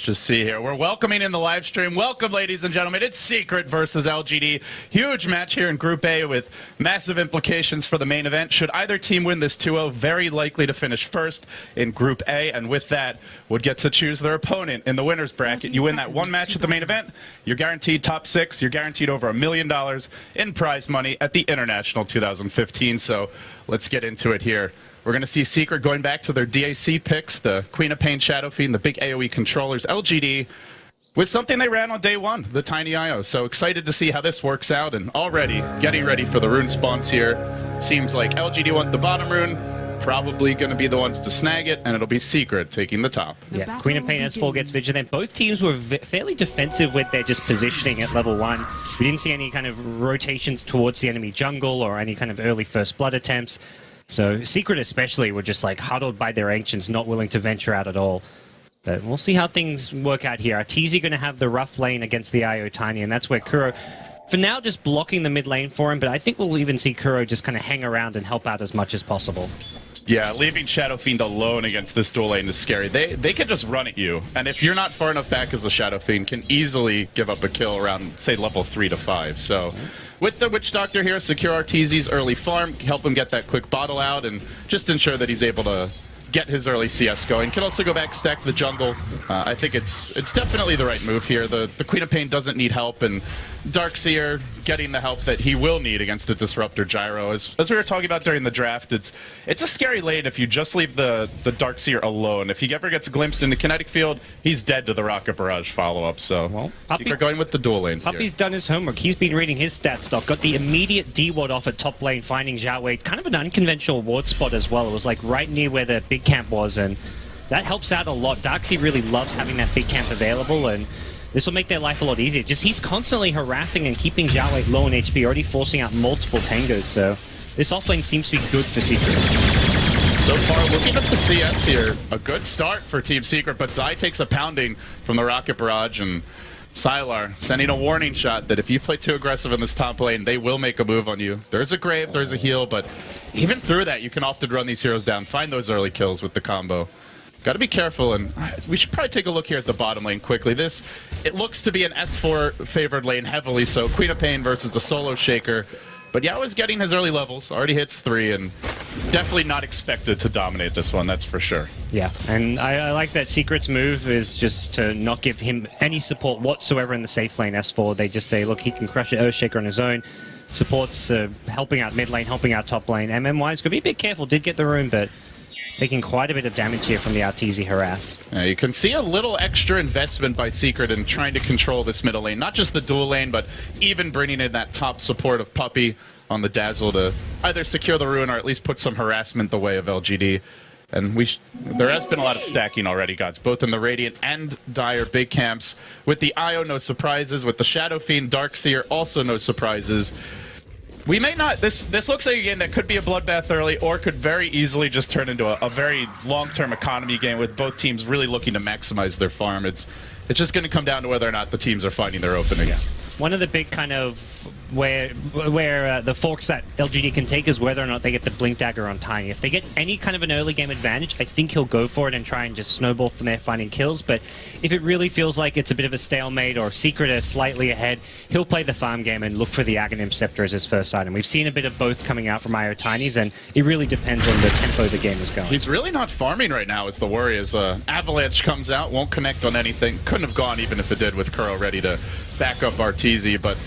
just see here. We're welcoming in the live stream. Welcome, ladies and gentlemen. It's Secret versus LGD. Huge match here in Group A with massive implications for the main event. Should either team win this 2-0, very likely to finish first in Group A, and with that, would get to choose their opponent in the winner's bracket. You win that one match at the main event, you're guaranteed top 6. You're guaranteed over $1 million in prize money at the International 2015. So let's get into it here. We're going to see Secret going back to their DAC picks, the Queen of Pain Shadow Fiend, the big AoE controllers, LGD, with something they ran on day one, the Tiny IO. So excited to see how this works out, and already getting ready for the rune spawns here. Seems like LGD want the bottom rune, probably going to be the ones to snag it, and it'll be Secret taking the top. Yeah, Queen of Pain S4 gets Vigilant. Both teams were fairly defensive with their just positioning at level 1. We didn't see any kind of rotations towards the enemy jungle or any kind of early first blood attempts. So Secret especially were just like huddled by their ancients, not willing to venture out at all. But we'll see how things work out here. Arteezy going to have the rough lane against the IO Tiny, and that's where Kuro, for now, just blocking the mid lane for him, but I think we'll even see Kuro just kind of hang around and help out as much as possible. Yeah, leaving Shadow Fiend alone against this dual lane is scary. They can just run at you, and if you're not far enough back as a Shadow Fiend, can easily give up a kill around, say, level 3 to 5. So with the Witch Doctor here, secure Arteezy's early farm, help him get that quick bottle out, and just ensure that he's able to get his early CS going. Can also go back, stack the jungle. I think it's definitely the right move here. The Queen of Pain doesn't need help, and Darkseer getting the help that he will need against the Disruptor Gyro. As we were talking about during the draft, it's a scary lane if you just leave the Darkseer alone. If he ever gets glimpsed in the kinetic field, he's dead to the Rocket Barrage follow-up. So, well, Secret going with the dual lanes Puppy's here. done his homework. He's been reading his stat stock. Got the immediate D-ward off at top lane, finding Zhao Wei. Kind of an unconventional ward spot as well. It was like right near where the big camp was, and that helps out a lot. Darkseer really loves having that big camp available, and this will make their life a lot easier. Just he's constantly harassing and keeping Zhao Wei low on HP, already forcing out multiple tangos, so this offlane seems to be good for Secret. So far, looking at the CS here, a good start for Team Secret, but Zai takes a pounding from the Rocket Barrage, and Sylar sending a warning shot that if you play too aggressive in this top lane, they will make a move on you. There's a Grave, there's a heal, but even through that, you can often run these heroes down, find those early kills with the combo. Got to be careful, and we should probably take a look here at the bottom lane quickly. It looks to be an S4 favored lane heavily, so Queen of Pain versus the Solo Shaker. But Yao is getting his early levels, already hits 3, and definitely not expected to dominate this one, that's for sure. Yeah, and I like that Secret's move is just to not give him any support whatsoever in the safe lane S4. They just say, look, he can crush an Earthshaker on his own. Support's helping out mid lane, helping out top lane. MM-wise, got to be a bit careful, did get the rune, but taking quite a bit of damage here from the Arteezy harass. Yeah, you can see a little extra investment by Secret in trying to control this middle lane. Not just the dual lane, but even bringing in that top support of Puppy on the Dazzle to either secure the rune or at least put some harassment the way of LGD. And there has been a lot of stacking already, gods, both in the Radiant and Dire big camps. With the IO, no surprises. With the Shadow Fiend, Darkseer, also no surprises. We may not, this looks like a game that could be a bloodbath early or could very easily just turn into a very long-term economy game with both teams really looking to maximize their farm. It's just going to come down to whether or not the teams are finding their openings. Yeah. One of the big kind of where the forks that LGD can take is whether or not they get the Blink Dagger on Tiny. If they get any kind of an early game advantage, I think he'll go for it and try and just snowball from there finding kills. But if it really feels like it's a bit of a stalemate or Secret is slightly ahead, he'll play the farm game and look for the Aghanim Scepter as his first item. We've seen a bit of both coming out from IO Tinies, and it really depends on the tempo the game is going. He's really not farming right now is the worry. As Avalanche comes out, won't connect on anything. Couldn't have gone even if it did with Kuro ready to back up Arteezy, but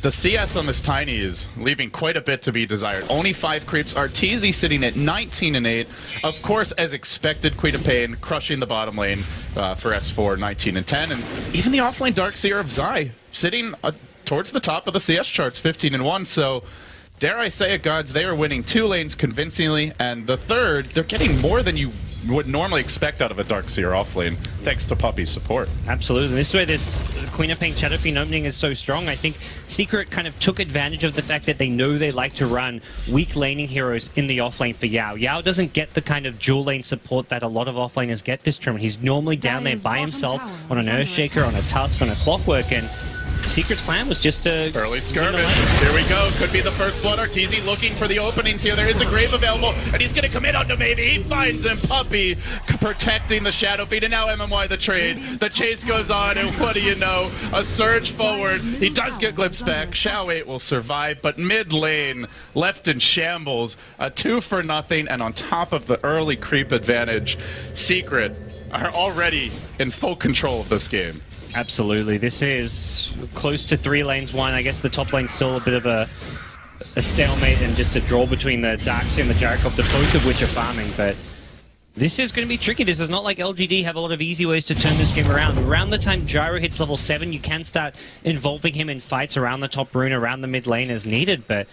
the CS on this Tiny is leaving quite a bit to be desired. Only 5 creeps. Arteezy sitting at 19 and 8. Of course, as expected, Queen of Pain crushing the bottom lane for S4, 19 and 10. And even the offlane Darkseer of Zai sitting towards the top of the CS charts, 15 and 1. So, dare I say it, gods, they are winning 2 lanes convincingly. And the third, they're getting more than you would normally expect out of a Darkseer offlane, thanks to Puppy's support. Absolutely. This is where this Queen of Pain Shadow Fiend opening is so strong. I think Secret kind of took advantage of the fact that they know they like to run weak laning heroes in the offlane for Yao. Yao doesn't get the kind of dual lane support that a lot of offlaners get this tournament. He's normally down there by himself on an Earthshaker, on a Tusk, on a Clockwork, and Secret's plan was just to... Early skirmish. Here we go. Could be the first blood. Arteezy looking for the openings here. There is a grave available, and he's going to commit onto maybe. He finds him. Puppey protecting the Shadow Feed, and now MMY the trade. The chase goes on, and what do you know? A surge forward. He does get glimpse back. Shao 8 will survive, but mid lane left in shambles. A 2 for nothing, and on top of the early creep advantage, Secret are already in full control of this game. Absolutely. This is close to 3 lanes won. I guess the top lane's still a bit of a stalemate and just a draw between the Darkseer and the Gyrocopter, both of which are farming, but this is going to be tricky. This is not like LGD have a lot of easy ways to turn this game around. Around the time Gyro hits level 7, you can start involving him in fights around the top rune, around the mid lane as needed, but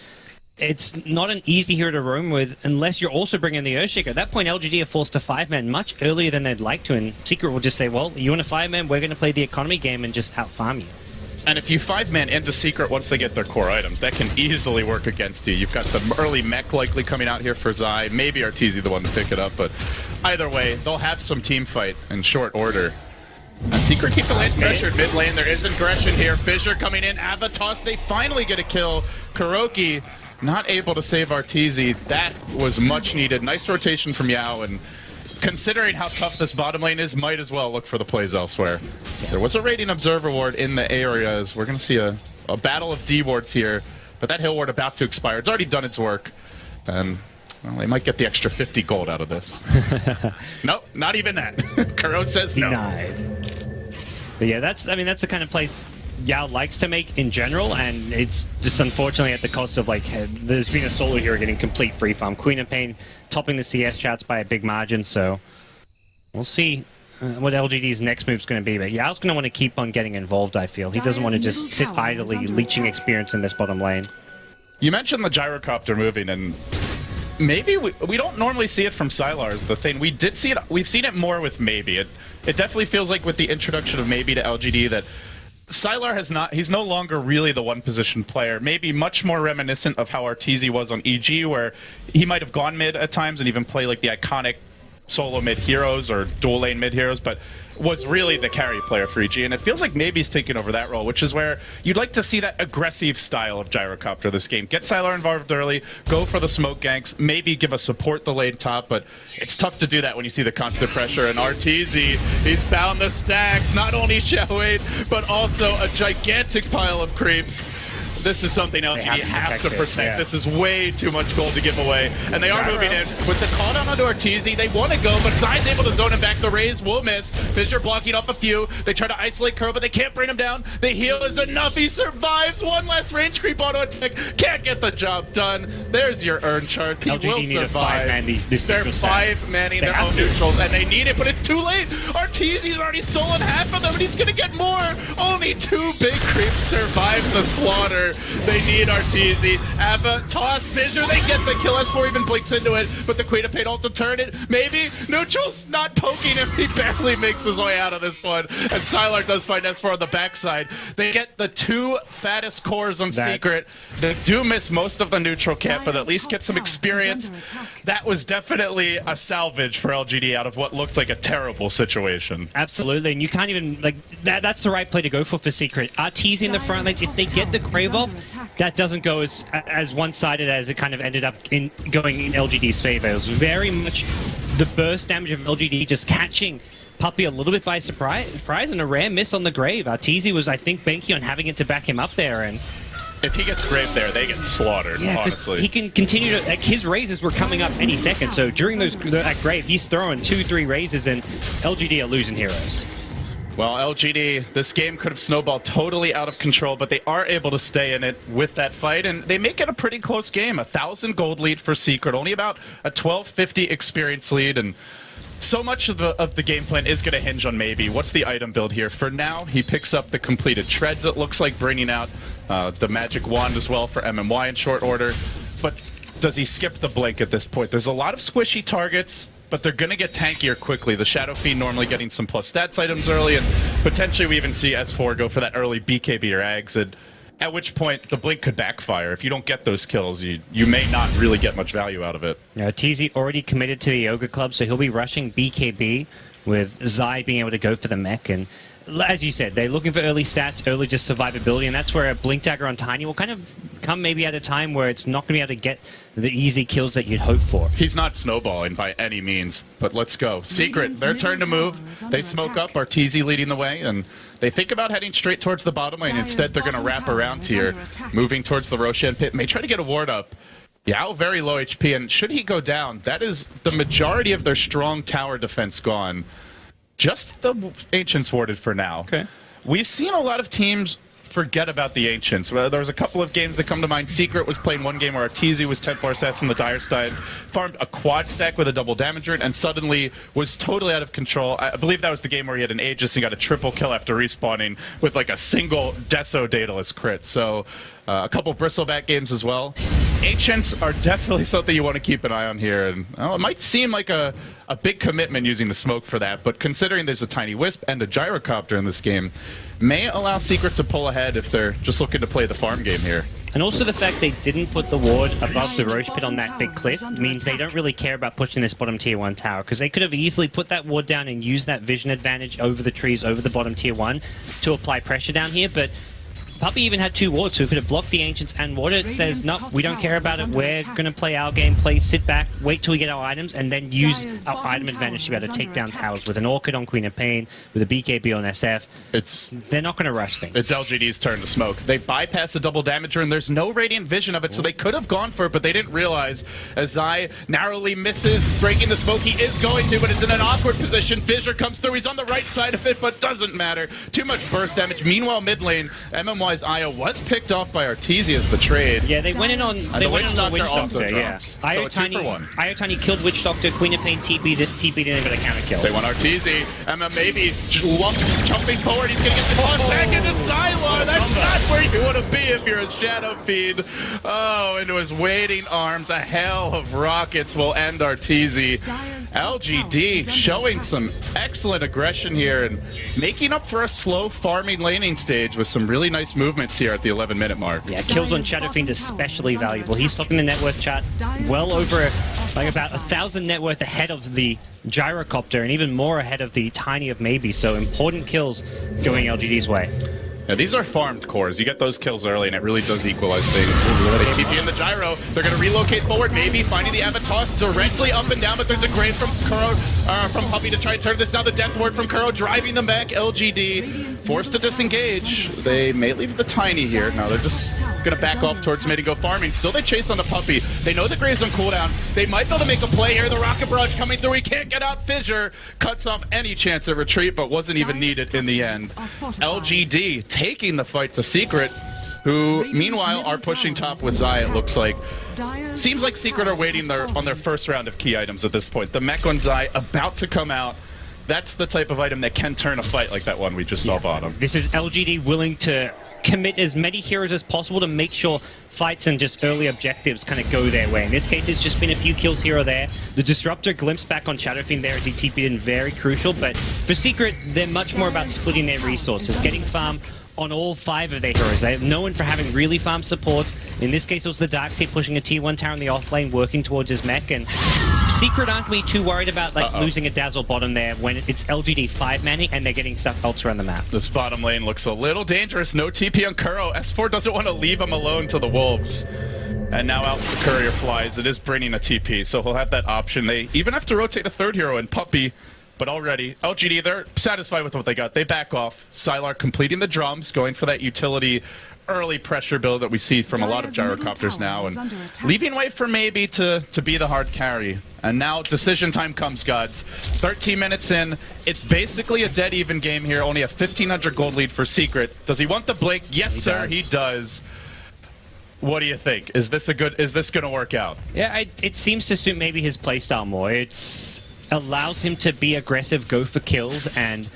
it's not an easy hero to roam with unless you're also bringing the Earthshaker. At that point, LGD are forced to 5-man much earlier than they'd like to, and Secret will just say, well, you want a 5-man, we're going to play the economy game and just out-farm you. And if you 5-man into Secret once they get their core items, that can easily work against you. You've got the early mech likely coming out here for Zai, maybe Arteezy the one to pick it up, but either way, they'll have some team fight in short order. And Secret keep the lane pressured mid lane. There is aggression here. Fissure coming in. Avatos, they finally get a kill. Kuroki not able to save Arteezy. That was much needed. Nice rotation from Yao, and considering how tough this bottom lane is, might as well look for the plays elsewhere. There was a Radiant Observer ward in the areas. We're going to see a battle of D wards here, but that hill ward about to expire. It's already done its work, and well, they might get the extra 50 gold out of this. Nope, not even that. Kuro says no. Denied. But yeah, that's the kind of place Yao likes to make in general, and it's just unfortunately at the cost of, like, there's been a solo hero getting complete free farm. Queen of Pain topping the CS charts by a big margin, so we'll see what LGD's next move's going to be. But Yao's going to want to keep on getting involved, I feel. He doesn't want to just sit idly leeching experience in this bottom lane. You mentioned the Gyrocopter moving, and maybe we don't normally see it from Sylar is the thing. We did see it. We've seen it more with Maybe. It definitely feels like with the introduction of Maybe to LGD that Sylar has not, he's no longer really the one-position player. Maybe much more reminiscent of how Arteezy was on EG, where he might have gone mid at times and even play like the iconic solo mid heroes or dual lane mid heroes, but was really the carry player for EG, and it feels like maybe he's taking over that role, which is where you'd like to see that aggressive style of Gyrocopter this game. Get Sylar involved early, go for the smoke ganks, maybe give a support the lane top, but it's tough to do that when you see the constant pressure. And Arteezy, he's found the stacks, not only Shao 8, but also a gigantic pile of creeps. This is something LGD have to protect. Yeah. This is way too much gold to give away. And they are moving in. With the call down onto Arteezy, they want to go, but Zai's able to zone him back. The Raze will miss. Fissure blocking off a few. They try to isolate Kuro, but they can't bring him down. The heal is enough. He survives. One last range creep auto attack. Can't get the job done. There's your earn chart. He LGD will need survive. They're 5-manning their own neutrals, and they need it, but it's too late. Arteezy's already stolen half of them, and he's going to get more. Only 2 big creeps survive the slaughter. They need Arteezy. Ava, toss, Fissure, they get the kill. S4 even blinks into it, but the Queen of Pain ult to turn it. Maybe neutral's not poking him. He barely makes his way out of this one. And Sylar does find S4 on the backside. They get the 2 fattest cores on Secret. They do miss most of the neutral camp, but at least get some experience. That was definitely a salvage for LGD out of what looked like a terrible situation. Absolutely, and you can't even, like, that's the right play to go for Secret. Arteezy in the front lanes, if they get the Crave off, that doesn't go as one-sided as it kind of ended up going in LGD's favor. It was very much the burst damage of LGD just catching Puppey a little bit by surprise and a rare miss on the Grave. Arteezy was, I think, banking on having it to back him up there, and if he gets Grave there, they get slaughtered, honestly. He can continue to, like, his raises were coming up any second, so during that Grave, he's throwing 2-3 raises, and LGD are losing heroes. Well, LGD, this game could have snowballed totally out of control, but they are able to stay in it with that fight, and they make it a pretty close game. 1,000 gold lead for Secret, only about a 1250 experience lead, and so much of the game plan is going to hinge on Maybe. What's the item build here? For now, he picks up the completed treads, it looks like, bringing out the magic wand as well for MMY in short order, but does he skip the blink at this point? There's a lot of squishy targets, but they're going to get tankier quickly. The Shadow Fiend normally getting some plus stats items early, and potentially we even see S4 go for that early BKB or Ags, and at which point the blink could backfire. If you don't get those kills, you may not really get much value out of it. Yeah, TZ already committed to the Yoga Club, so he'll be rushing BKB with Zai being able to go for the mech, and As you said, they're looking for early stats, early just survivability, and that's where a Blink Dagger on Tiny will kind of come maybe at a time where it's not going to be able to get the easy kills that you'd hope for. He's not snowballing by any means, but let's go. Secret, their turn to move. They smoke up, Arteezy leading the way, and they think about heading straight towards the bottom lane. Instead, they're going to wrap around here, moving towards the Roshan pit. May try to get a ward up. Yao very low HP, and should he go down, that is the majority of their strong tower defense gone. Just the Ancients warded for now. Okay. We've seen a lot of teams forget about the Ancients. There was a couple of games that come to mind. Secret was playing one game where Arteezy was 10 SS in the dire side, farmed a quad stack with a double damager, and suddenly was totally out of control. I believe that was the game where he had an Aegis and got a triple kill after respawning with like a single Deso Daedalus crit. So a couple Bristleback games as well. Ancients are definitely something you want to keep an eye on here, and it might seem like a big commitment using the smoke for that, but considering there's a Tiny Wisp and a Gyrocopter in this game, may allow Secret to pull ahead if they're just looking to play the farm game here. And also the fact they didn't put the ward above the Roche pit on that big cliff means they don't really care about pushing this bottom tier 1 tower, because they could have easily put that ward down and used that vision advantage over the trees, over the bottom tier 1 to apply pressure down here, but Puppey even had 2 wards, so he could have blocked the Ancients and warded. It says, no, we don't care about it. We're going to play our game, sit back, wait till we get our items, and then use our item advantage to be able to take down towers with an Orchid on Queen of Pain, with a BKB on SF. They're not going to rush things. It's LGD's turn to smoke. They bypass the double damager, and there's no Radiant Vision of it, so they could have gone for it, but they didn't realize. As Zai narrowly misses breaking the smoke, he is going to, but it's in an awkward position. Fissure comes through. He's on the right side of it, but doesn't matter. Too much burst damage. Meanwhile, mid lane, MMY's Io was picked off by Arteezy as the trade. Yeah, they went in on the Witch Doctor, yeah. So Io Tiny killed Witch Doctor, Queen of Pain TP'd in got a counter kill. They want Arteezy. Emma maybe jumping forward. He's going to get the toss back into Sylar. That's not where you want to be if you're a Shadow Fiend. Oh, into his waiting arms. A hail of rockets will end Arteezy. LGD showing some excellent aggression here and making up for a slow farming laning stage with some really nice movements here at the 11-minute mark. Yeah, kills on Shadow Fiend especially valuable. He's topping the net worth chart well over like about 1,000 net worth ahead of the Gyrocopter and even more ahead of the Tiny of Maybe. So important kills going LGD's way. Yeah, these are farmed cores. You get those kills early, and it really does equalize things. They TP in the gyro. They're going to relocate forward, maybe finding the Avatar directly up and down, but there's a grave from Kuro, from Puppey to try and turn this down. The death ward from Kuro driving them back. LGD forced to disengage. They may leave the Tiny here. Now they're just going to back off towards mid and go farming. Still they chase on the Puppey. They know the Grave's on cooldown. They might be able to make a play here. The Rocket Barrage coming through. He can't get out. Fissure cuts off any chance of retreat, but wasn't even needed in the end. LGD taking the fight to Secret, who meanwhile are pushing top with Zai, it looks like. Seems like Secret are waiting on their first round of key items at this point. The mech on Zai about to come out. That's the type of item that can turn a fight like that one we just saw bottom. This is LGD willing to commit as many heroes as possible to make sure fights and just early objectives kind of go their way. In this case, it's just been a few kills here or there. The Disruptor glimpse back on Shadow Fiend there as he TP'd in, very crucial, but for Secret, they're much more about splitting their resources, getting farm on all 5 of their heroes. They're known for having really farm support. In this case, it was the Darkseid pushing a tier 1 tower in the offlane, working towards his mech, and Secret aren't going to be too worried about losing a Dazzle bottom there when it's LGD 5-manning and they're getting stuff else around the map. This bottom lane looks a little dangerous. No TP on Kuro. S4 doesn't want to leave him alone to the Wolves. And now out the courier flies. It is bringing a TP, so he'll have that option. They even have to rotate a third hero in Puppey. But already, LGD, they're satisfied with what they got. They back off. Sylar completing the drums, going for that utility early pressure build that we see from a lot of Gyrocopters now, and leaving way for Maybe to be the hard carry. And now decision time comes, gods. 13 minutes in. It's basically a dead even game here. Only a 1,500 gold lead for Secret. Does he want the blink? Yes, sir, he does. What do you think? Is this going to work out? Yeah, it seems to suit maybe his playstyle more. It's allows him to be aggressive, go for kills, and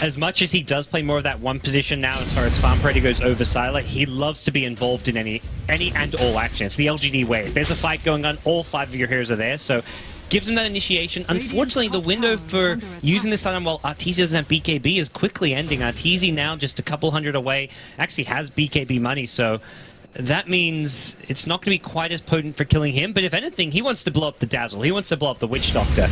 as much as he does play more of that one position now as far as farm parity goes over Sylar, he loves to be involved in any and all action. It's the LGD way. If there's a fight going on, all 5 of your heroes are there, so gives him that initiation. Unfortunately, the window for using this item while Arteezy doesn't have BKB is quickly ending. Arteezy now just a couple hundred away, actually has BKB money, so that means it's not going to be quite as potent for killing him, but if anything, he wants to blow up the Dazzle. He wants to blow up the Witch Doctor.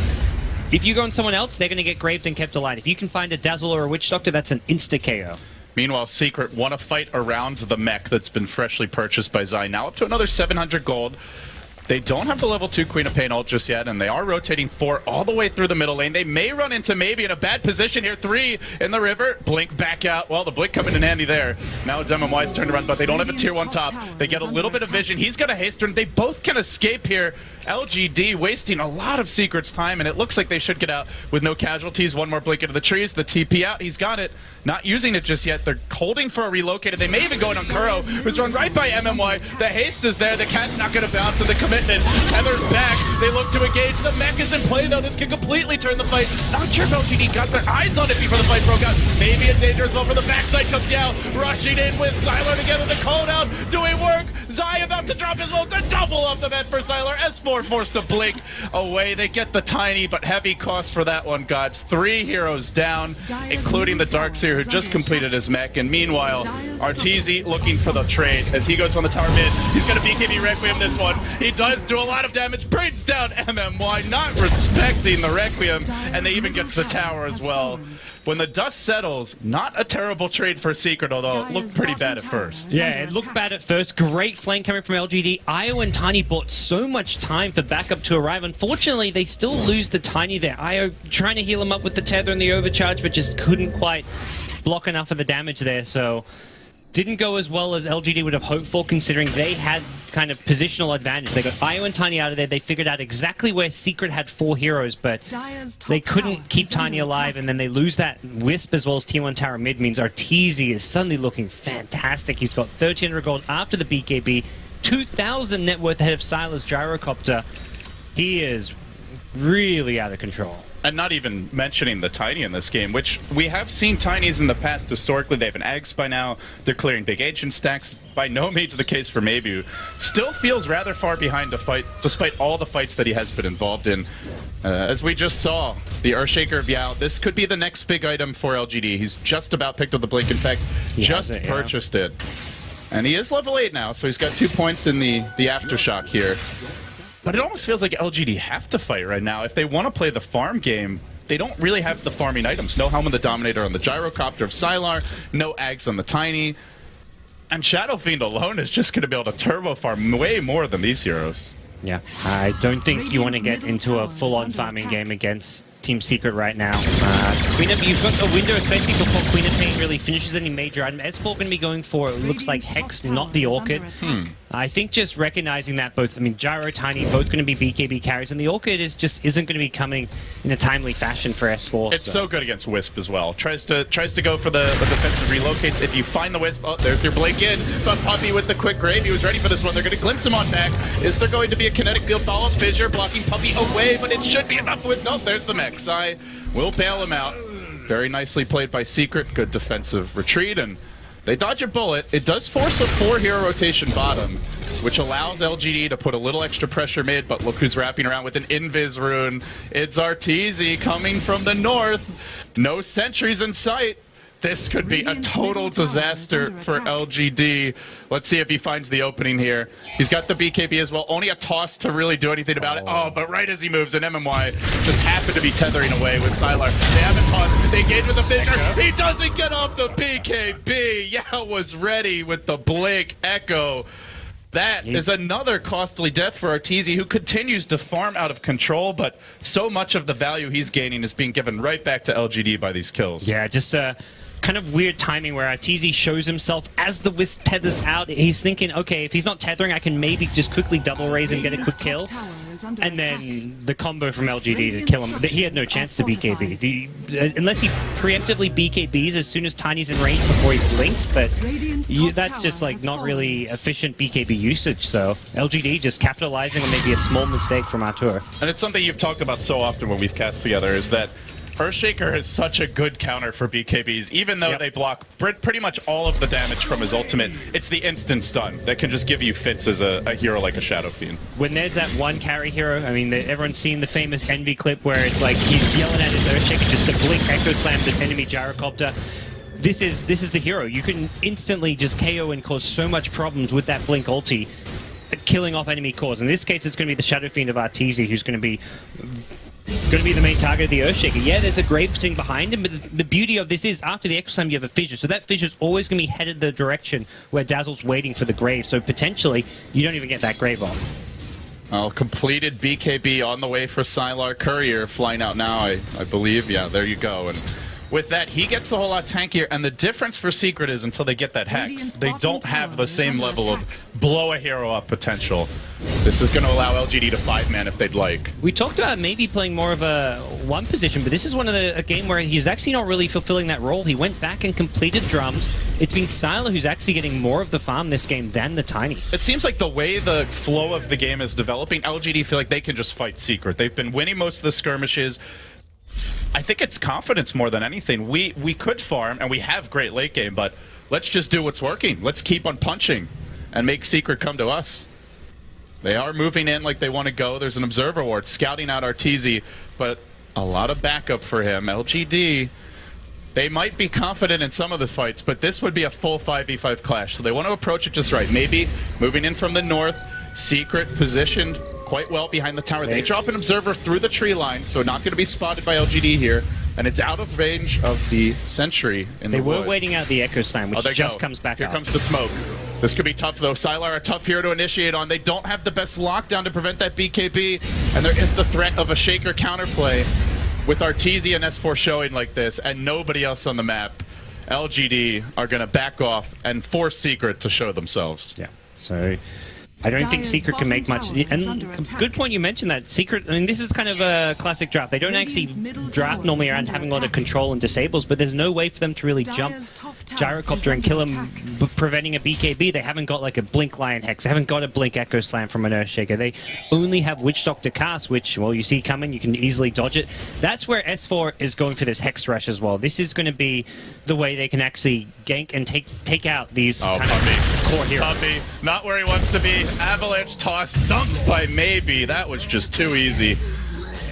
if you go on someone else, they're going to get graved and kept alive. If you can find a Dazzle or a Witch Doctor, that's an insta-KO. Meanwhile, Secret want to fight around the mech that's been freshly purchased by Zai. Now up to another 700 gold. They don't have the level 2 Queen of Pain ult just yet, and they are rotating 4 all the way through the middle lane. They may run into maybe in a bad position here. 3 in the river. Blink back out. Well, the Blink coming in handy there. Now it's MMY's turn to run, but they don't have a tier 1 top. They get a little bit of vision. He's got a haste turn. They both can escape here. LGD wasting a lot of Secret's time, and it looks like they should get out with no casualties. One more Blink into the trees. The TP out. He's got it. Not using it just yet. They're holding for a relocated. They may even go in on Kuro, who's run right by MMY. The haste is there. The cat's not going to bounce, and the commitment. Tether's back. They look to engage. The mech is in play, though. This can completely turn the fight. Not sure if LGD got their eyes on it before the fight broke out. Maybe a danger as well for the backside. Comes Yao rushing in with Sylar together. The call down doing work. Zai about to drop his ult. The double off the vent for Sylar. S4 forced to blink away. They get the tiny but heavy cost for that one, gods. 3 heroes down, including the Darkseer, who just completed his mech. And meanwhile, Arteezy looking for the trade as he goes on the tower mid. He's going to BKB Requiem this one. He does do a lot of damage. Brings down MMY, not respecting the Requiem, and they even gets the tower as well. When the dust settles, not a terrible trade for Secret, although it looked pretty bad at first. Yeah, it looked bad at first. Great flank coming from LGD. Io and Tiny bought so much time for backup to arrive. Unfortunately, they still lose the Tiny there. Io trying to heal him up with the tether and the overcharge, but just couldn't quite block enough of the damage there, so didn't go as well as LGD would have hoped for, considering they had kind of positional advantage. They got Io and Tiny out of there. They figured out exactly where Secret had 4 heroes, but they couldn't keep Tiny alive, and then they lose that Wisp as well as T1 Tower mid. Means Arteezy is suddenly looking fantastic. He's got 1,300 gold after the BKB, 2,000 net worth ahead of Sylar's Gyrocopter. He is really out of control. And not even mentioning the Tiny in this game, which we have seen Tinies in the past historically. They have an Eggs by now. They're clearing big agent stacks. By no means the case for Maybu. Still feels rather far behind to fight, despite all the fights that he has been involved in. As we just saw, the Earthshaker of Yao, this could be the next big item for LGD. He's just about picked up the Blink. In fact, just purchased it. And he is level 8 now, so he's got 2 points in the Aftershock here. But it almost feels like LGD have to fight right now. If they want to play the farm game, they don't really have the farming items. No Helm of the Dominator on the Gyrocopter of Sylar, no Ags on the Tiny. And Shadow Fiend alone is just going to be able to turbo farm way more than these heroes. Yeah, I don't think you want to get into a full-on farming game against Team Secret right now. You've got a window, especially before Queen of Pain really finishes any major item. S4 going to be going for, it looks like, Hex, not the Orchid. I think just recognizing that both, Gyro, Tiny, both going to be BKB carries, and the Orchid isn't going to be coming in a timely fashion for S4. It's so good against Wisp as well. Tries to go for the defensive relocates. If you find the Wisp, oh, there's your Blink in. But Puppy with the quick grave, he was ready for this one. They're going to glimpse him on back. Is there going to be a kinetic field follow-up? Fissure blocking Puppy away, but it should be enough with, nope, there's the mech. Sai will bail him out. Very nicely played by Secret. Good defensive retreat, and they dodge a bullet. It does force a 4-hero rotation bottom, which allows LGD to put a little extra pressure mid, but look who's wrapping around with an Invis rune. It's Arteezy coming from the north. No sentries in sight. This could be a total disaster for LGD. Let's see if he finds the opening here. He's got the BKB as well. Only a toss to really do anything about it. Oh, but right as he moves, an MMY just happened to be tethering away with Sylar. They have a toss. They engage with the Fissure. He doesn't get off the BKB. Yao was ready with the Blink Echo. That is another costly death for Arteezy, who continues to farm out of control, but so much of the value he's gaining is being given right back to LGD by these kills. Yeah, just kind of weird timing where Arteezy shows himself as the Wisp tethers out. He's thinking, okay, if he's not tethering, I can maybe just quickly double raise and get a quick kill. And then the combo from LGD to kill him. He had no chance to BKB. Unless he preemptively BKBs as soon as Tiny's in range before he blinks, but that's just like not really efficient BKB usage. So LGD just capitalizing on maybe a small mistake from Artur. And it's something you've talked about so often when we've cast together, is that Earthshaker is such a good counter for BKBs. Even though they block pretty much all of the damage from his ultimate, it's the instant stun that can just give you fits as a hero like a Shadow Fiend. When there's that one carry hero, everyone's seen the famous Envy clip where it's like he's yelling at his Earthshaker just to blink Echo Slam the enemy Gyrocopter. This is the hero. You can instantly just KO and cause so much problems with that blink ulti, killing off enemy cores. In this case, it's going to be the Shadow Fiend of Arteezy who's going to be going to be the main target of the Earthshaker. Yeah, there's a grave sitting behind him, but the beauty of this is after the Echo Slam, you have a fissure. So that fissure's always going to be headed the direction where Dazzle's waiting for the grave. So potentially, you don't even get that grave off. Well, completed BKB on the way for Sylar. Courier flying out now, I believe. Yeah, there you go. And with that, he gets a whole lot tankier, and the difference for Secret is until they get that Hex, they don't have the same level of blow a hero up potential. This is going to allow LGD to 5-man if they'd like. We talked about maybe playing more of a one position, but this is a game where he's actually not really fulfilling that role. He went back and completed drums. It's been Sylar who's actually getting more of the farm this game than the Tiny. It seems like the way the flow of the game is developing, LGD feel like they can just fight Secret. They've been winning most of the skirmishes. I think it's confidence more than anything. We could farm, and we have great late game, but let's just do what's working. Let's keep on punching and make Secret come to us. They are moving in like they want to go. There's an Observer Ward scouting out Arteezy, but a lot of backup for him. LGD, they might be confident in some of the fights, but this would be a full 5v5 clash, so they want to approach it just right. Maybe moving in from the north, Secret positioned quite well behind the tower. They drop an Observer through the tree line, so not going to be spotted by LGD here. And it's out of range of the Sentry in the woods. They were waiting out the Echo Slam, which just comes back Here up. comes the smoke. This could be tough, though. Sylar, a tough hero to initiate on. They don't have the best lockdown to prevent that BKB. And there is the threat of a Shaker counterplay with Arteezy and S4 showing like this and nobody else on the map. LGD are going to back off and force Secret to show themselves. Yeah, so I don't think Secret can make much. And good point you mentioned that. Secret, I mean, this is kind of a classic draft. They don't actually draft normally around having a lot of control and disables, but there's no way for them to really jump Gyrocopter and kill him, preventing a BKB. They haven't got like a Blink Lion Hex. They haven't got a Blink Echo Slam from an Earthshaker. They only have Witch Doctor cast, which, well, you see coming, you can easily dodge it. That's where S4 is going for this Hex Rush as well. This is going to be the way they can actually gank and take out these kind of core heroes. Puppy, not where he wants to be. Avalanche toss, dunked by Maybe. That was just too easy.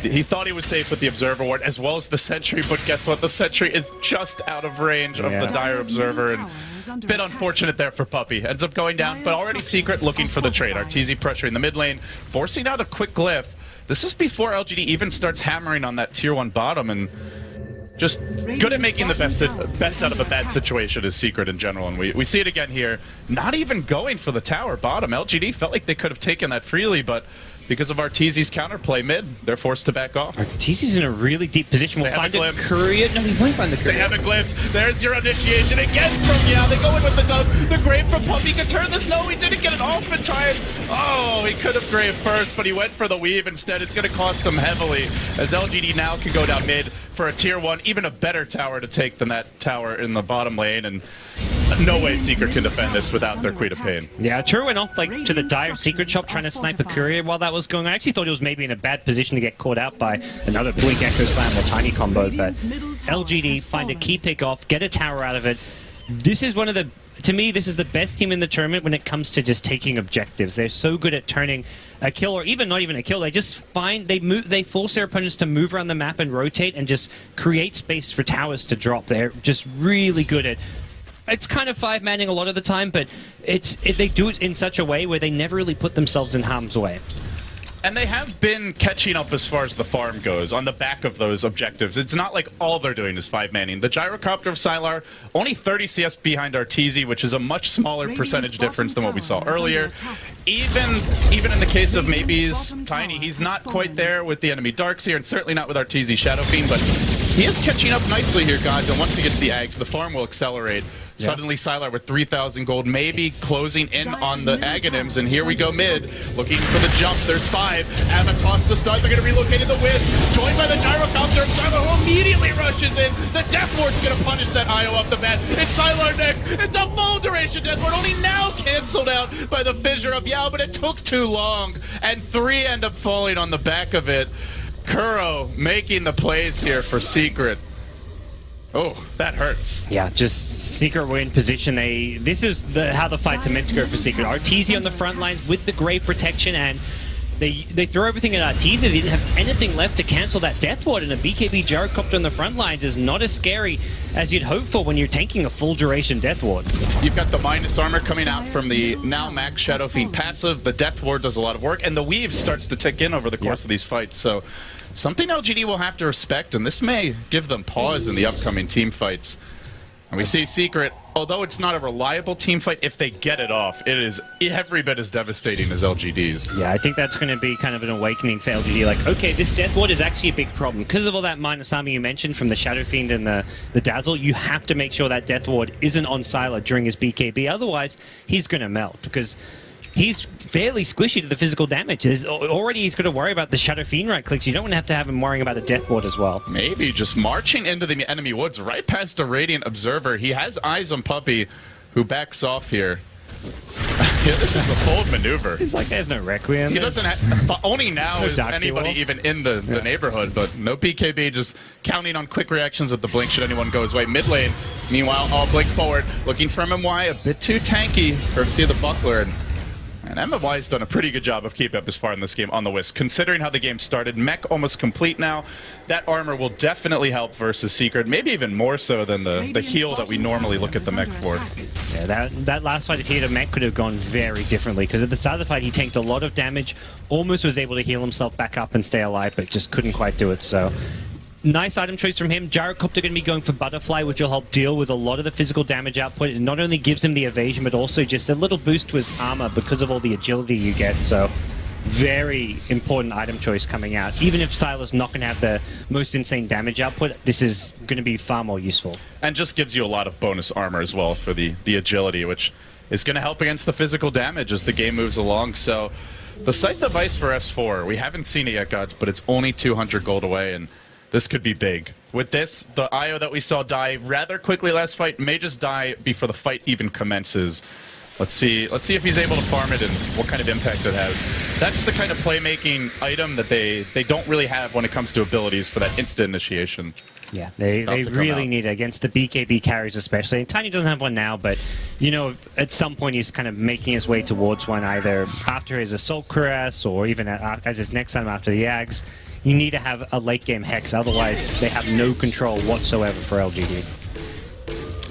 He thought he was safe with the Observer Ward as well as the Sentry, but guess what? The Sentry is just out of range of the Dire Observer, and bit unfortunate there for Puppy. Ends up going down, but already Secret looking for the trade. Arteezy pressuring the mid lane, forcing out a quick glyph. This is before LGD even starts hammering on that tier 1 bottom, and just good at making the best out of a bad situation is Secret in general, and we see it again here. Not even going for the tower bottom. LGD felt like they could have taken that freely, but because of Arteezy's counterplay mid, they're forced to back off. Arteezy's in a really deep position. We'll find a courier. No, he won't find the courier. They have a glimpse. There's your initiation again from Yeah. They go in with the dub. The grave from Puppy can turn this. No, he didn't get it off in time. Oh, he could have grave first, but he went for the weave instead. It's going to cost him heavily, as LGD now can go down mid for a tier 1, even a better tower to take than that tower in the bottom lane, and no way Secret can defend this without their Queen of Pain. Yeah, Turo went off like to the Dire Secret shop trying to snipe a courier while that was going. I actually thought he was maybe in a bad position to get caught out by another Blink Echo Slam or Tiny combo, but LGD find a key pick off, get a tower out of it. This is one of the, to me, this is the best team in the tournament when it comes to just taking objectives. They're so good at turning a kill, or even not even a kill. They just they force their opponents to move around the map and rotate and just create space for towers to drop. They're just really good at. It's kind of 5-manning a lot of the time, but they do it in such a way where they never really put themselves in harm's way. And they have been catching up as far as the farm goes on the back of those objectives. It's not like all they're doing is 5-manning. The Gyrocopter of Sylar, only 30 CS behind Arteezy, which is a much smaller percentage difference than what we saw earlier. Even in the case of Maybe's Tiny, he's not quite there with the enemy Darkseer, and certainly not with Arteezy Shadow Fiend, but he is catching up nicely here, guys, and once he gets the Ags, the farm will accelerate. Yeah. Suddenly Sylar with 3,000 gold, maybe closing in on the Aghanims, and here we go mid, looking for the jump. There's 5. Avatos to start. They're going to relocate in the wind, joined by the Gyrocopter of Sylar, who immediately rushes in. The Death Ward's going to punish that IO off the bat. It's Sylar next. It's a full duration Death Ward, only now canceled out by the Fissure of Yao, but it took too long, and 3 end up falling on the back of it. Kuro making the plays here for Secret. Oh, that hurts. Yeah, just Secret were in position. This is how the fights are meant to go for Secret. Arteezy on the front lines with the Grave protection, and They throw everything at Arteezy. They didn't have anything left to cancel that death ward, and a BKB gyrocopter on the front lines is not as scary as you'd hope for when you're tanking a full duration death ward. You've got the minus armor coming out from the now max Shadow Fiend passive. The death ward does a lot of work, and the weave starts to tick in over the course of these fights. So something LGD will have to respect, and this may give them pause in the upcoming team fights. And we see Secret, although it's not a reliable team fight, if they get it off, it is every bit as devastating as LGD's. Yeah, I think that's going to be kind of an awakening for LGD. Like, okay, this death ward is actually a big problem. Because of all that minus armor you mentioned from the Shadow Fiend and the Dazzle, you have to make sure that death ward isn't on Sylar during his BKB. Otherwise, he's going to melt, because he's fairly squishy to the physical damage. Already he's got to worry about the Shadow Fiend right clicks. You don't want to have him worrying about a death ward as well. Maybe just marching into the enemy woods right past a Radiant Observer. He has eyes on Puppey, who backs off here. Yeah, this is a bold maneuver. He's like, there's no Requiem. He doesn't have... Only now no is anybody even in the neighborhood, but no BKB, just counting on quick reactions with the blink should anyone go his way. Mid lane, meanwhile, all blink forward, looking for MMY, a bit too tanky, courtesy of the Buckler. And MMY's done a pretty good job of keeping up this far in this game on the Wisp. Considering how the game started, mech almost complete now. That armor will definitely help versus Secret, maybe even more so than the heal that we normally look at the mech for. Yeah, that last fight, if he had a mech, could have gone very differently, because at the start of the fight he tanked a lot of damage, almost was able to heal himself back up and stay alive, but just couldn't quite do it. So nice item choice from him. Gyrocopter going to be going for Butterfly, which will help deal with a lot of the physical damage output. It not only gives him the evasion, but also just a little boost to his armor because of all the agility you get. So very important item choice coming out. Even if Sylar's not going to have the most insane damage output, this is going to be far more useful. And just gives you a lot of bonus armor as well for the agility, which is going to help against the physical damage as the game moves along. So the Scythe device for S4, we haven't seen it yet, Gods, but it's only 200 gold away, and this could be big. With this, the IO that we saw die rather quickly last fight may just die before the fight even commences. Let's see if he's able to farm it and what kind of impact it has. That's the kind of playmaking item that they don't really have when it comes to abilities for that instant initiation. Yeah, they really need it against the BKB carries especially. And Tiny doesn't have one now, but you know, at some point he's kind of making his way towards one, either after his Assault Cuirass or even as his next time after the Ags. You need to have a late game Hex, otherwise they have no control whatsoever for LGD.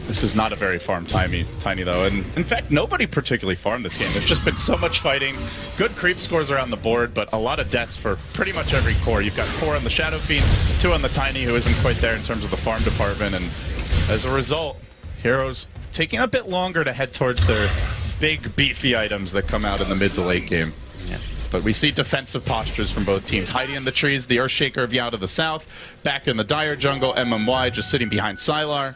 This is not a very farm Tiny though, and in fact nobody particularly farmed this game. There's just been so much fighting, good creep scores around the board, but a lot of deaths for pretty much every core. You've got 4 on the Shadow Fiend, 2 on the Tiny, who isn't quite there in terms of the farm department, and as a result, Heroes taking a bit longer to head towards their big beefy items that come out in the mid to late game. Yeah. But we see defensive postures from both teams. Hiding in the trees, the Earthshaker of Yao to the south. Back in the Dire jungle, MMY just sitting behind Sylar.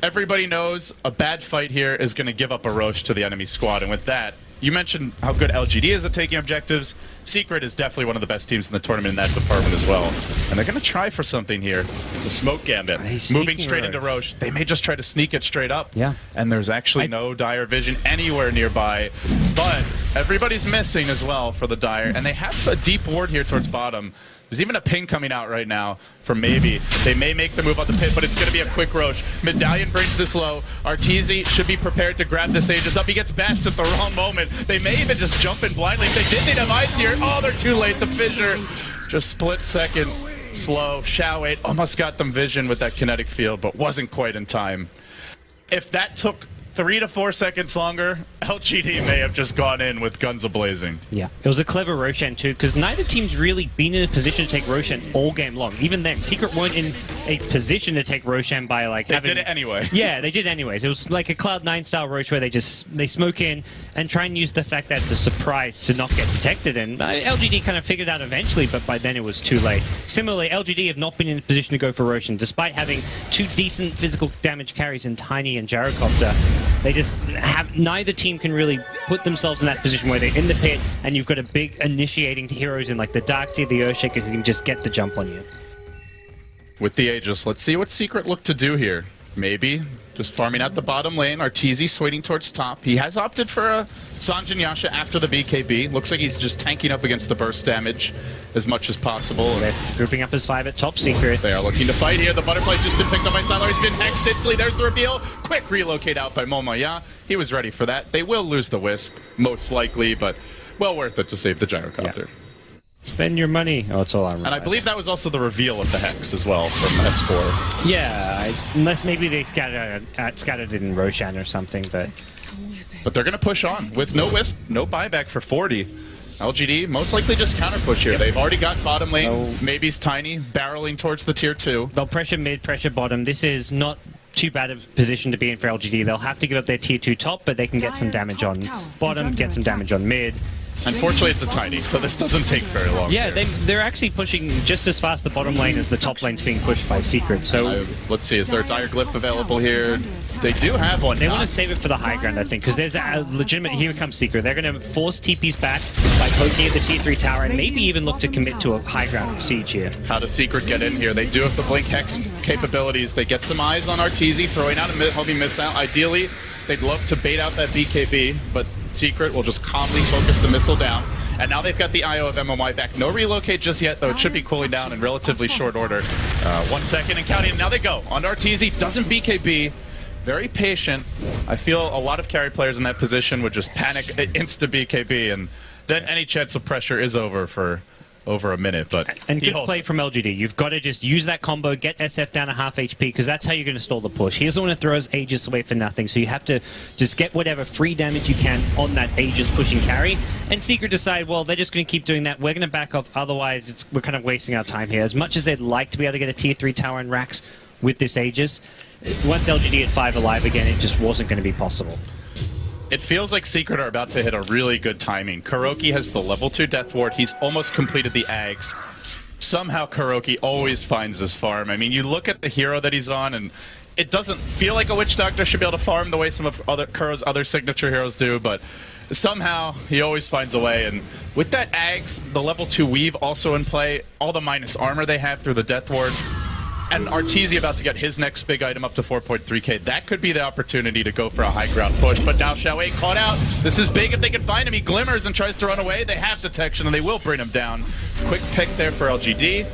Everybody knows a bad fight here is going to give up a Roche to the enemy squad. And with that, you mentioned how good LGD is at taking objectives. Secret is definitely one of the best teams in the tournament in that department as well. And they're going to try for something here. It's a smoke gambit. Moving straight into Roche. They may just try to sneak it straight up. Yeah. And there's actually no Dire vision anywhere nearby. But everybody's missing as well for the Dire. And they have a deep ward here towards bottom. There's even a ping coming out right now from Maybe. They may make the move on the pit, but it's going to be a quick Roche. Medallion brings this low. Arteezy should be prepared to grab this Aegis up. He gets bashed at the wrong moment. They may even just jump in blindly. If they did, they'd have eyes here. Oh, they're too late. The fissure just split second. Slow. Shao 8 almost got them vision with that kinetic field, but wasn't quite in time. If that took 3 to 4 seconds longer, LGD may have just gone in with guns a-blazing. Yeah, it was a clever Roshan too, because neither team's really been in a position to take Roshan all game long. Even then, Secret weren't in a position to take Roshan by like They did it anyway. Yeah, they did anyways. It was like a Cloud9 style Roche where they smoke in and try and use the fact that it's a surprise to not get detected. And LGD kind of figured out eventually, but by then it was too late. Similarly, LGD have not been in a position to go for Roshan, despite having 2 decent physical damage carries in Tiny and Gyrocopter. They just have, neither team can really put themselves in that position where they're in the pit and you've got a big initiating heroes in like the Darkseid, the Earthshaker, who can just get the jump on you. With the Aegis, let's see what Secret look to do here. Maybe just farming out the bottom lane. Arteezy swinging towards top. He has opted for a Sanjin Yasha after the BKB. Looks like he's just tanking up against the burst damage as much as possible. They're grouping up as 5 at top. Secret. They are looking to fight here. The butterfly's just been picked up by Sylar. He's been hexed instantly. There's the reveal. Quick relocate out by Momoya. He was ready for that. They will lose the Wisp, most likely, but well worth it to save the Gyrocopter. Yeah. Spend your money. Oh, it's all I remember. And I believe that was also the reveal of the Hex as well from S4. Yeah, unless maybe they scattered it in Roshan or something, but they're going to push on with no Wisp, no buyback for 40. LGD most likely just counter push here. They've already got bottom lane. Maybe's Tiny barreling towards the tier 2. They'll pressure mid, pressure bottom. This is not too bad of a position to be in for LGD. They'll have to give up their tier 2 top, but they can get some damage on bottom, get some damage on mid. Unfortunately, it's a Tiny, so this doesn't take very long. Yeah, they're actually pushing just as fast the bottom lane as the top lane's being pushed by Secret. So let's see, is there a Dire Glyph available here? They do have one. They want to save it for the high ground, I think, because there's a legitimate... Here comes Secret. They're going to force TPs back by poking at the tier 3 tower and maybe even look to commit to a high ground siege here. How does Secret get in here? They do have the Blink Hex capabilities. They get some eyes on RTZ, throwing out a homing missile. Ideally, they'd love to bait out that BKB, but Secret will just calmly focus the missile down. And now they've got the IO of MMY back. No relocate just yet, though it should be cooling down in relatively short order. 1 second and counting. Now they go. On RTZ, doesn't BKB. Very patient. I feel a lot of carry players in that position would just panic, insta BKB, and then any chance of pressure is over for over a minute. But and good play from LGD. You've got to just use that combo, get SF down to half HP, because that's how you're going to stall the push. He doesn't want to throw his Aegis away for nothing, so you have to just get whatever free damage you can on that Aegis pushing carry. And Secret decide, well, they're just going to keep doing that. We're going to back off, otherwise we're kind of wasting our time here. As much as they'd like to be able to get a tier 3 tower and racks with this Aegis, once LGD at 5 alive again, it just wasn't going to be possible. It feels like Secret are about to hit a really good timing. Kuroki has the level 2 Death Ward. He's almost completed the Ags. Somehow Kuroki always finds this farm. I mean, you look at the hero that he's on, and it doesn't feel like a Witch Doctor should be able to farm the way some of Kuro's other signature heroes do, but somehow he always finds a way. And with that Ags, the level 2 Weave also in play, all the minus armor they have through the Death Ward, and Arteezy about to get his next big item up to 4.3k. That could be the opportunity to go for a high ground push. But now Xiaowei caught out. This is big if they can find him. He glimmers and tries to run away. They have detection and they will bring him down. Quick pick there for LGD.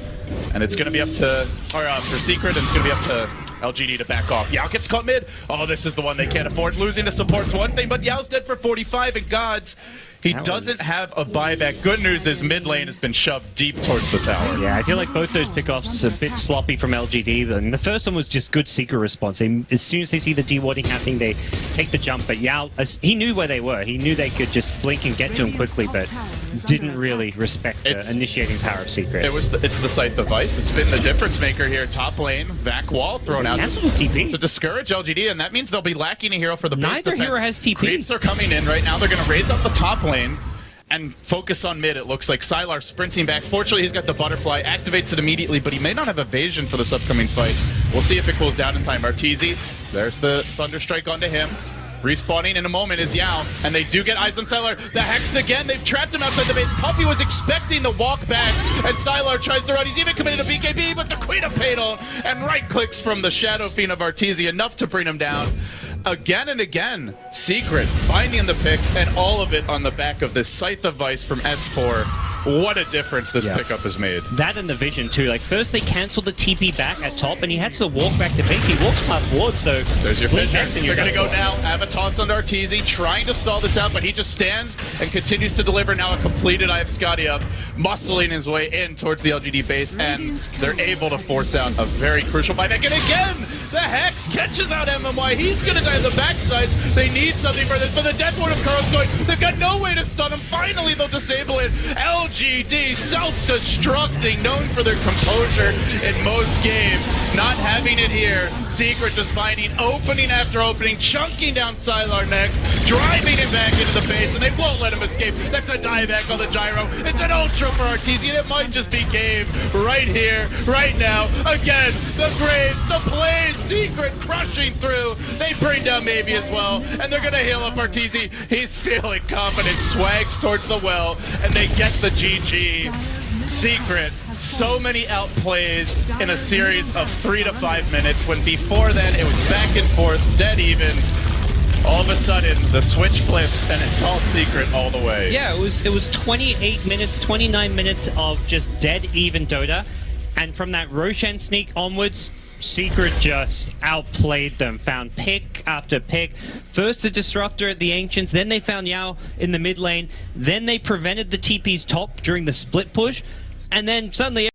And it's going to be up to, or for Secret, and it's going to be up to LGD to back off. Yao gets caught mid. Oh, this is the one they can't afford. Losing to support's one thing, but Yao's dead for 45, and Gods, he doesn't have a buyback. Good news is mid lane has been shoved deep towards the tower. Yeah, I feel like both those pickoffs are a bit sloppy from LGD. And the first one was just good Secret response. As soon as they see the dewarding happening, they take the jump. But Yao, he knew where they were. He knew they could just blink and get to him quickly, but didn't really respect the initiating power of Secret. It's the Scythe of Vice. It's been the difference maker here. Top lane, Vac Wall thrown out to discourage LGD, and that means they'll be lacking a hero for the base Neither defense. hero has TP. Creeps are coming in right now. They're going to raise up the top lane and focus on mid. It looks like Sylar sprinting back. Fortunately, he's got the butterfly, activates it immediately, but he may not have evasion for this upcoming fight. We'll see if it cools down in time. Arteezy, there's the Thunderstrike onto him. Respawning in a moment is Yao, and they do get eyes on Sylar. The Hex again, they've trapped him outside the base. Puppy was expecting the walk back, and Sylar tries to run. He's even committed a BKB, but the Queen of Fatal, and right-clicks from the Shadow Fiend of Arteezy, enough to bring him down. Again and again, Secret finding the picks, and all of it on the back of this Scythe of Vice from S4. What a difference this pickup has made. That and the vision too. Like first they canceled the TP back at top, and he had to walk back to base. He walks past Ward, so there's your finish. They're going to go now. Avatos on Arteezy, trying to stall this out, but he just stands and continues to deliver. Now a completed I have Scotty up, muscling his way in towards the LGD base, and they're able to force out a very crucial buyback. And again, the Hex catches out MMY. He's going to die on the backsides. They need something for this, but the Death Ward of Kuro's going. They've got no way to stun him. Finally, they'll disable it. LGD self-destructing, known for their composure in most games. Not having it here. Secret just finding opening after opening, chunking down Sylar next, driving him back into the base, and they won't let him escape. That's a dieback on the gyro. It's an ultra for Arteezy, and it might just be game right here, right now. Again, the Graves, the plays, Secret crushing through. They bring down Maybe as well, and they're gonna heal up Arteezy. He's feeling confident, swags towards the well, and they get the GG. Secret, so many outplays in a series of 3 to 5 minutes, when before then it was back and forth, dead even. All of a sudden, the switch flips, and it's all Secret all the way. Yeah, it was 28 minutes, 29 minutes of just dead even Dota. And from that Roshan sneak onwards, Secret just outplayed them, found pick after pick. First the Disruptor at the Ancients, then they found Yao in the mid lane, then they prevented the TP's top during the split push, and then suddenly